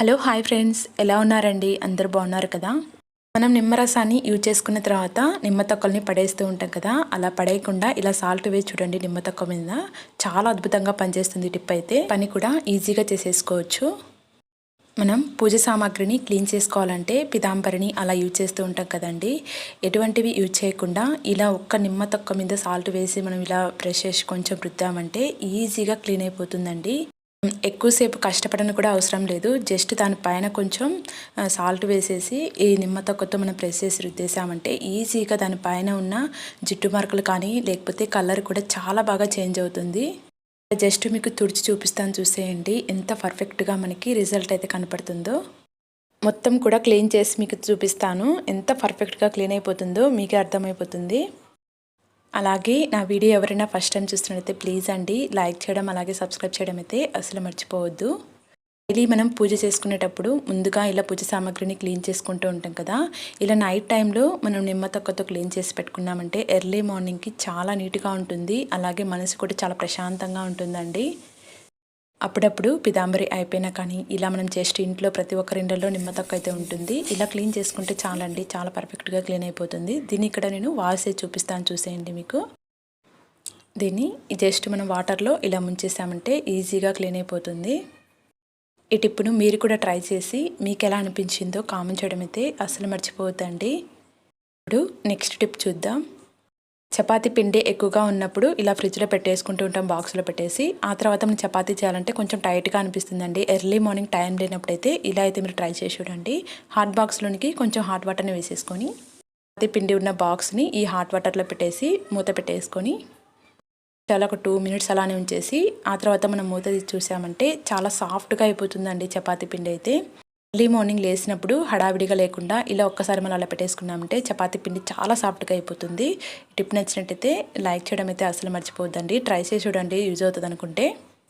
Hello hi friends, ఎలా ఉన్నారండి? అందరూ బాగున్నారు కదా? మనం నిమ్మరసాన్ని యూజ్ చేసుకున్న తర్వాత నిమ్మ తొక్కల్ని పడేస్తూ ఉంటాం కదా, అలా పడేయకుండా ఇలా సాల్ట్ వేసి చూడండి. నిమ్మ తొక్క మీద చాలా అద్భుతంగా పనిచేస్తుంది. టిప్ అయితే పని కూడా ఈజీగా చేసేసుకోవచ్చు. మనం పూజ సామాగ్రిని క్లీన్ చేసుకోవాలంటే పితాంబరిని అలా యూజ్ చేస్తూ ఉంటాం కదండి. ఎటువంటివి యూజ్ చేయకుండా ఇలా ఒక్క నిమ్మ తొక్క మీద సాల్ట్ వేసి మనం ఇలా బ్రష్ చేసి కొంచెం రుద్దామంటే ఈజీగా క్లీన్ అయిపోతుందండి. ఎక్కువసేపు కష్టపడను కూడా అవసరం లేదు. జస్ట్ దానిపైన కొంచెం సాల్ట్ వేసేసి ఈ నిమ్మ తొక్కతో మనం ప్రెస్ చేసి రుద్దేశామంటే ఈజీగా దానిపైన ఉన్న జిడ్డు మరకలు కానీ లేకపోతే కలర్ కూడా చాలా బాగా చేంజ్ అవుతుంది. జస్ట్ మీకు తుడిచి చూపిస్తాను, చూసేయండి ఎంత పర్ఫెక్ట్గా మనకి రిజల్ట్ అయితే కనపడుతుందో. మొత్తం కూడా క్లీన్ చేసి మీకు చూపిస్తాను. ఎంత పర్ఫెక్ట్గా క్లీన్ అయిపోతుందో మీకే అర్థమైపోతుంది. అలాగే నా వీడియో ఎవరైనా ఫస్ట్ టైం చూస్తున్నట్టయితే ప్లీజ్ అండి లైక్ చేయడం, అలాగే సబ్స్క్రైబ్ చేయడం అయితే అసలు మర్చిపోవద్దు. డైలీ మనం పూజ చేసుకునేటప్పుడు ముందుగా ఇలా పూజ సామాగ్రిని క్లీన్ చేసుకుంటూ ఉంటాం కదా. ఇలా నైట్ టైంలో మనం నిమ్మ తొక్కతో క్లీన్ చేసి పెట్టుకున్నామంటే ఎర్లీ మార్నింగ్కి చాలా నీట్గా ఉంటుంది. అలాగే మనసు కూడా చాలా ప్రశాంతంగా ఉంటుందండి. అప్పుడప్పుడు పితాంబరి అయిపోయినా కానీ ఇలా మనం జస్ట్ ఇంట్లో ప్రతి ఒక్కరి ఇంట్లో నిమ్మ తొక్క అయితే ఉంటుంది. ఇలా క్లీన్ చేసుకుంటే చాలండి, చాలా పర్ఫెక్ట్గా క్లీన్ అయిపోతుంది. దీన్ని ఇక్కడ నేను వాష్ చేసి చూపిస్తాను, చూసేయండి. మీకు దీన్ని జస్ట్ మనం వాటర్లో ఇలా ముంచేసామంటే ఈజీగా క్లీన్ అయిపోతుంది. ఈ టిప్ను మీరు కూడా ట్రై చేసి మీకు ఎలా అనిపించిందో కామెంట్ చేయడం అయితే అసలు మర్చిపోవద్దండి. ఇప్పుడు నెక్స్ట్ టిప్ చూద్దాం. చపాతీ పిండి ఎక్కువగా ఉన్నప్పుడు ఇలా ఫ్రిడ్జ్లో పెట్టేసుకుంటూ ఉంటాం, బాక్స్లో పెట్టేసి. ఆ తర్వాత మనం చపాతీ చేయాలంటే కొంచెం టైట్గా అనిపిస్తుందండి. ఎర్లీ మార్నింగ్ టైం లేనప్పుడైతే ఇలా అయితే మీరు ట్రై చేసి చూడండి. హాట్ బాక్స్లోనికి కొంచెం హాట్ వాటర్ని వేసేసుకొని చపాతీ పిండి ఉన్న బాక్స్ని ఈ హాట్ వాటర్లో పెట్టేసి మూత పెట్టేసుకొని చాలా ఒక 2 మినిట్స్ అలానే ఉంచేసి ఆ తర్వాత మనం మూత తీసి చూసామంటే చాలా సాఫ్ట్గా అయిపోతుందండి చపాతీ పిండి అయితే. ఎర్లీ మార్నింగ్ లేసినప్పుడు హడావిడిగా లేకుండా ఇలా ఒక్కసారి మనం అలా పెట్టేసుకున్నామంటే చపాతీ పిండి చాలా సాఫ్ట్గా అయిపోతుంది. టిప్ నచ్చినట్టయితే లైక్ చేయడం అయితే అసలు మర్చిపోవద్దండి. ట్రై చేసి చూడండి, యూజ్ అవుతుంది అనుకుంటే.